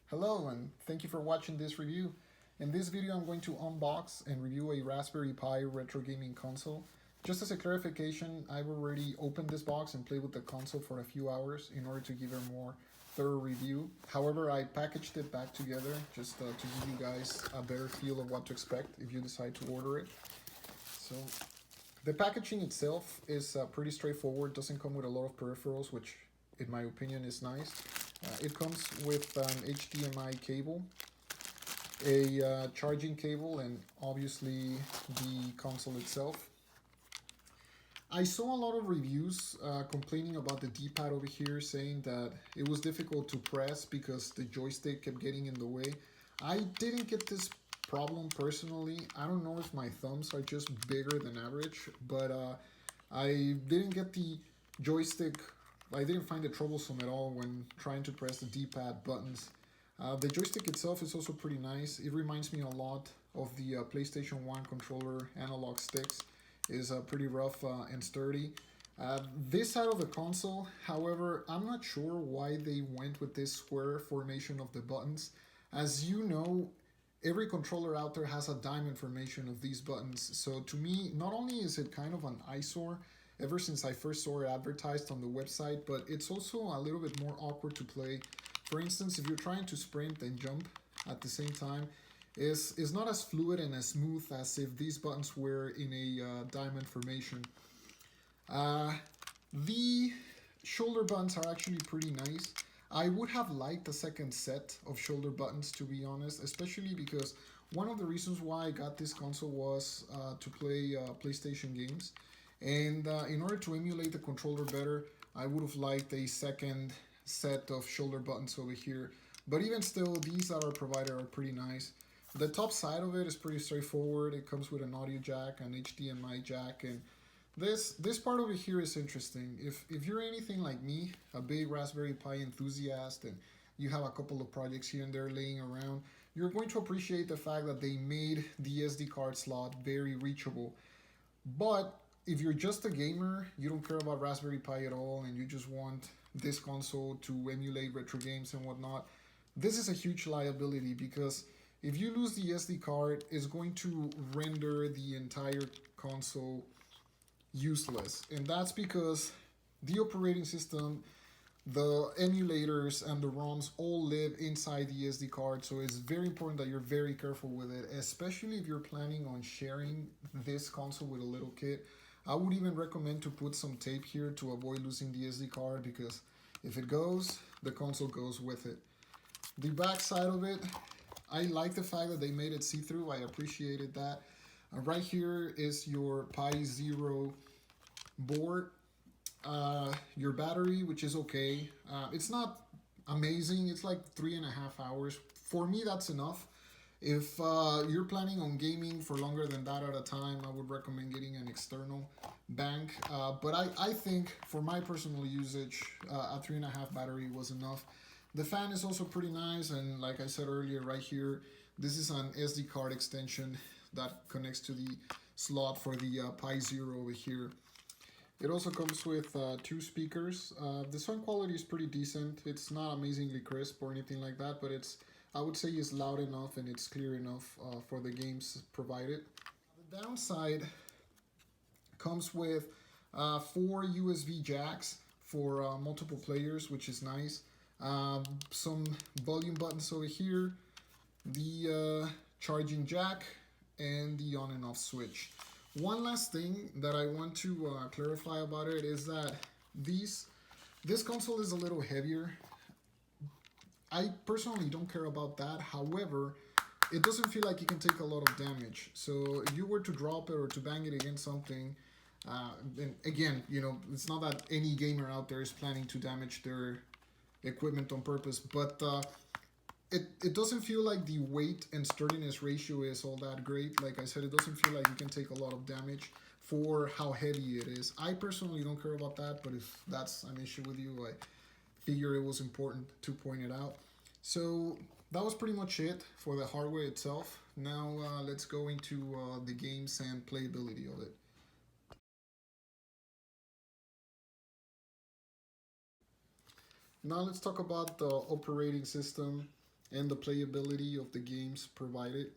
Hello and thank you for watching this review. In this video I'm going to unbox and review a Raspberry Pi retro gaming console. Just as a clarification, I've already opened this box and played with the console for a few hours in order to give a more thorough review. However, I packaged it back together just to give you guys a better feel of what to expect if you decide to order it. So the packaging itself is pretty straightforward, doesn't come with a lot of peripherals, which in my opinion is nice. It comes with an HDMI cable, a charging cable, and obviously the console itself. I saw a lot of reviews complaining about the D-pad over here, saying that it was difficult to press because the joystick kept getting in the way. I didn't get this problem personally. I don't know if my thumbs are just bigger than average, but I didn't get the joystick. I didn't find it troublesome at all when trying to press the D-pad buttons. The joystick itself is also pretty nice. It reminds me a lot of the PlayStation 1 controller analog sticks. Is pretty rough and sturdy. This side of the console, however, I'm not sure why they went with this square formation of the buttons. As you know, every controller out there has a diamond formation of these buttons. So to me, not only is it kind of an eyesore ever since I first saw it advertised on the website, but it's also a little bit more awkward to play. For instance, if you're trying to sprint and jump at the same time, is not as fluid and as smooth as if these buttons were in a diamond formation. The shoulder buttons are actually pretty nice. I would have liked a second set of shoulder buttons, to be honest, especially because one of the reasons why I got this console was to play PlayStation games. And in order to emulate the controller better, I would have liked a second set of shoulder buttons over here. But even still, these that are provided are pretty nice. The top side of it is pretty straightforward. It comes with an audio jack, an HDMI jack, and this part over here is interesting. If you're anything like me, a big Raspberry Pi enthusiast, and you have a couple of projects here and there laying around, you're going to appreciate the fact that they made the SD card slot very reachable. But if you're just a gamer, you don't care about Raspberry Pi at all, and you just want this console to emulate retro games and whatnot, this is a huge liability because if you lose the SD card, it's going to render the entire console useless. And that's because the operating system, the emulators, and the ROMs all live inside the SD card. So it's very important that you're very careful with it, especially if you're planning on sharing this console with a little kid. I would even recommend to put some tape here to avoid losing the SD card because if it goes, the console goes with it. The back side of it, I like the fact that they made it see-through. I appreciated that. Right here is your Pi Zero board. Your battery, which is okay. It's not amazing. It's like 3.5 hours. For me, that's enough. If you're planning on gaming for longer than that at a time, I would recommend getting an external bank. But I think for my personal usage, a 3.5 battery was enough. The fan is also pretty nice, and like I said earlier, right here, this is an SD card extension that connects to the slot for the Pi Zero over here. It also comes with 2 speakers. The sound quality is pretty decent. It's not amazingly crisp or anything like that, but I would say it's loud enough and it's clear enough for the games provided. The downside comes with 4 USB jacks for multiple players, which is nice. Some volume buttons over here, the charging jack, and the on and off switch. One last thing that I want to clarify about it is that this console is a little heavier. I personally don't care about that. However, it doesn't feel like it can take a lot of damage. So if you were to drop it or to bang it against something, and again, you know, it's not that any gamer out there is planning to damage their equipment on purpose, but it doesn't feel like the weight and sturdiness ratio is all that great. Like I said, it doesn't feel like you can take a lot of damage for how heavy it is. I personally don't care about that, but if that's an issue with you, I figure it was important to point it out. So that was pretty much it for the hardware itself. Now let's go into the games and playability of it. Now let's talk about the operating system. and the playability of the games provided.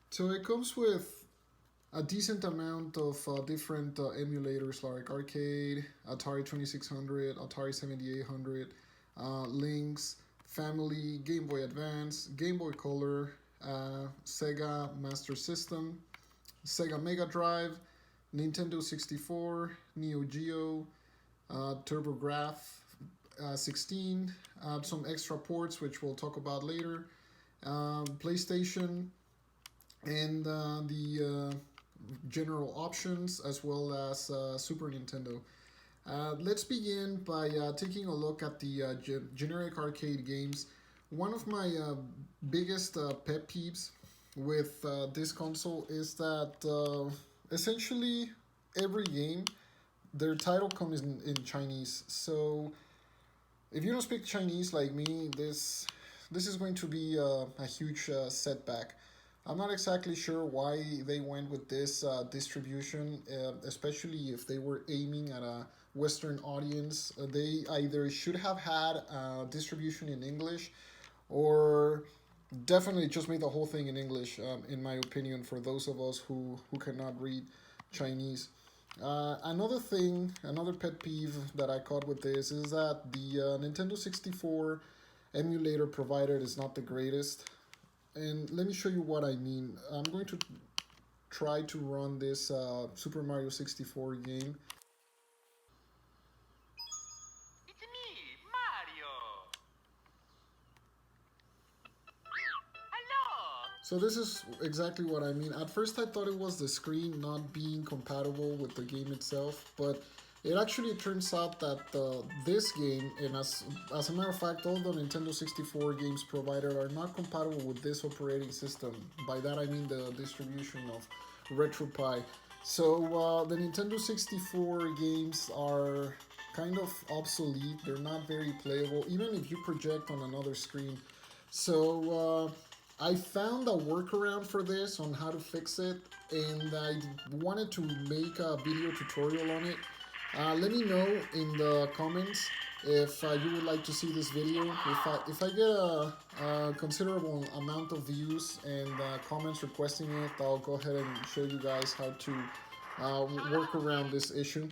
So it comes with a decent amount of different emulators like arcade, Atari 2600, Atari 7800, Lynx, Family, Game Boy Advance, Game Boy Color, Sega Master System, Sega Mega Drive, Nintendo 64, Neo Geo, TurboGrafx 16, some extra ports which we'll talk about later, PlayStation, and the general options as well as Super Nintendo. Let's begin by taking a look at the generic arcade games. One of my biggest pet peeves with this console is that essentially every game, their title comes in Chinese. So if you don't speak Chinese like me, this is going to be a huge setback. I'm not exactly sure why they went with this distribution, especially if they were aiming at a Western audience. They either should have had distribution in English or definitely just made the whole thing in English, in my opinion, for those of us who cannot read Chinese. Another thing, another pet peeve that I caught with this is that the Nintendo 64 emulator provided is not the greatest. And let me show you what I mean. I'm going to try to run this Super Mario 64 game. It's me, Mario. Hello. So this is exactly what I mean. At first I thought it was the screen not being compatible with the game itself, but it actually turns out that this game, and as a matter of fact, all the Nintendo 64 games provided are not compatible with this operating system. By that I mean the distribution of RetroPie. So the Nintendo 64 games are kind of obsolete. They're not very playable, even if you project on another screen. So I found a workaround for this on how to fix it, and I wanted to make a video tutorial on it. Let me know in the comments if you would like to see this video. If I get a considerable amount of views and comments requesting it, I'll go ahead and show you guys how to work around this issue.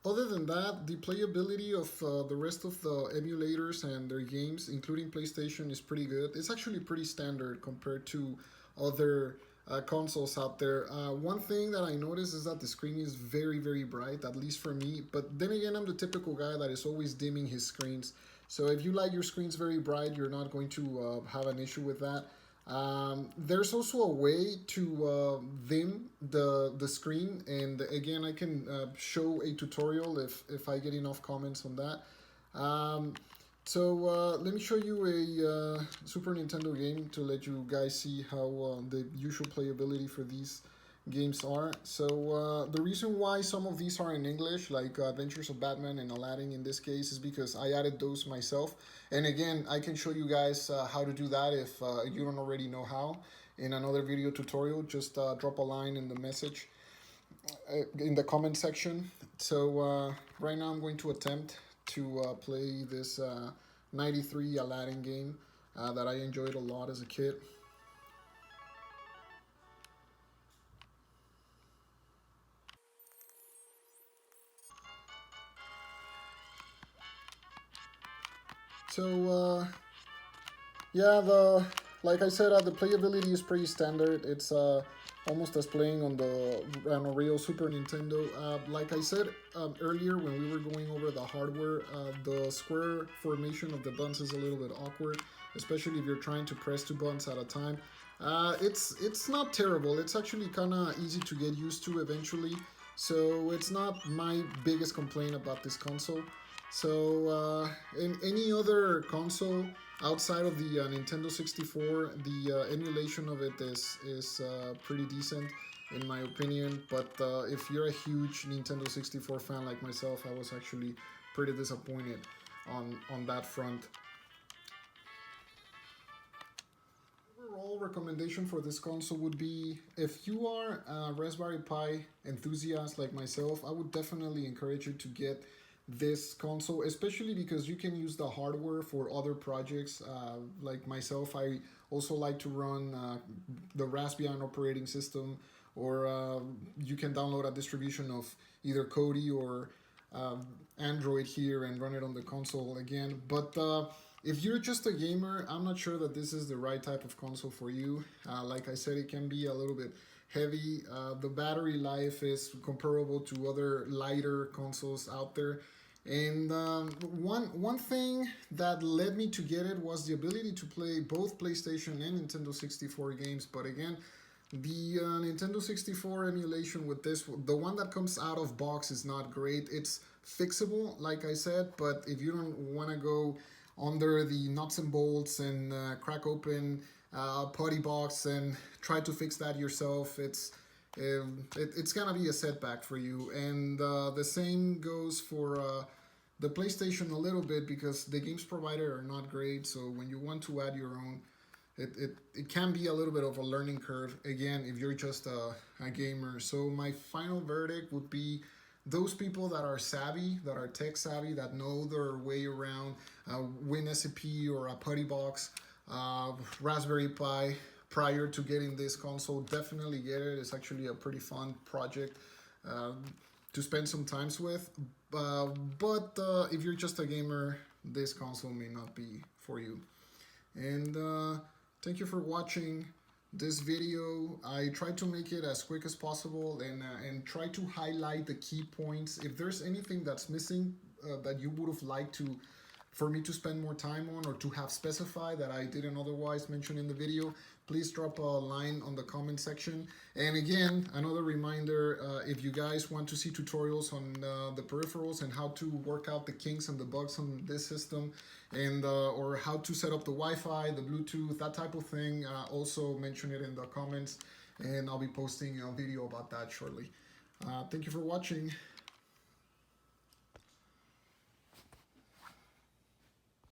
Other than that, the playability of the rest of the emulators and their games, including PlayStation, is pretty good. It's actually pretty standard compared to other consoles out there. One thing that I noticed is that the screen is very, very bright, at least for me. But then again, I'm the typical guy that is always dimming his screens. So if you like your screens very bright, you're not going to have an issue with that. There's also a way to dim the screen, and again, I can show a tutorial if I get enough comments on that. So let me show you a Super Nintendo game to let you guys see how the usual playability for these games are. So the reason why some of these are in English, like Adventures of Batman and Aladdin in this case, is because I added those myself. And again, I can show you guys how to do that if you don't already know how. In another video tutorial, just drop a line in the message, in the comment section. So right now I'm going to attempt to play this 93 Aladdin game that I enjoyed a lot as a kid. So yeah, like I said, the playability is pretty standard. It's almost as playing on the real Super Nintendo. Like I said earlier when we were going over the hardware, the square formation of the buttons is a little bit awkward, especially if you're trying to press two buttons at a time. It's not terrible. It's actually kind of easy to get used to eventually. So it's not my biggest complaint about this console. So in any other console outside of the Nintendo 64, the emulation of it is pretty decent in my opinion. But if you're a huge Nintendo 64 fan like myself, I was actually pretty disappointed on that front. Overall recommendation for this console would be, if you are a Raspberry Pi enthusiast like myself, I would definitely encourage you to get this console, especially because you can use the hardware for other projects. Like myself, I also like to run the Raspbian operating system, or you can download a distribution of either Kodi or Android here and run it on the console again. But if you're just a gamer, I'm not sure that this is the right type of console for you. Like I said, it can be a little bit heavy. The battery life is comparable to other lighter consoles out there. And one thing that led me to get it was the ability to play both PlayStation and Nintendo 64 games. But again, the Nintendo 64 emulation with this, the one that comes out of box, is not great. It's fixable, like I said, but if you don't want to go under the nuts and bolts and crack open putty box and try to fix that yourself, it's gonna be a setback for you. And the same goes for the PlayStation a little bit, because the games provided are not great. So when you want to add your own, it can be a little bit of a learning curve, again, if you're just a gamer. So my final verdict would be, those people that are savvy, that are tech savvy, that know their way around WinSCP or a putty box, Raspberry Pi, prior to getting this console, definitely get it. It's actually a pretty fun project to spend some times with. But if you're just a gamer, this console may not be for you. And thank you for watching this video. I tried to make it as quick as possible and try to highlight the key points. If there's anything that's missing that you would have liked for me to spend more time on, or to have specified that I didn't otherwise mention in the video, please drop a line on the comment section. And again, another reminder, if you guys want to see tutorials on the peripherals and how to work out the kinks and the bugs on this system, and or how to set up the Wi-Fi, the Bluetooth, that type of thing, also mention it in the comments, and I'll be posting a video about that shortly. Thank you for watching.